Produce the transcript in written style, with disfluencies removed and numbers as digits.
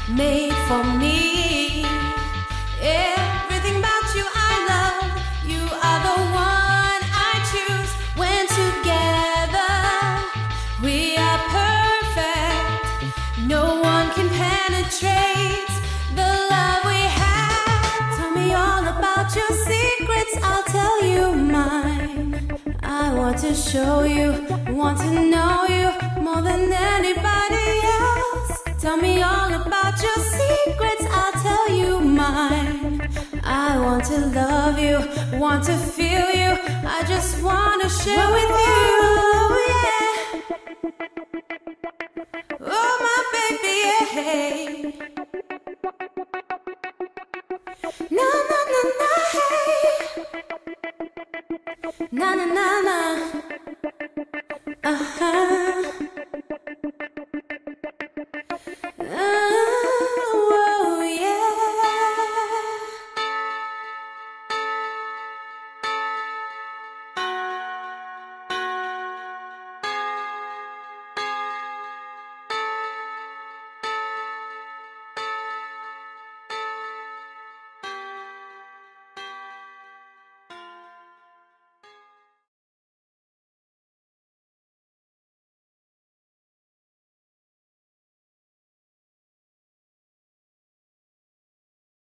made for me. Everything about you I love. You are the one I choose. When together we are perfect. No one can penetrate the love we have. Tell me all about your secrets, I'll tell you mine. I want to show you, want to know you more than anybody else. Tell me all about your secrets, I'll tell you mine. I want to love you, want to feel you. I just want to share with you, yeah.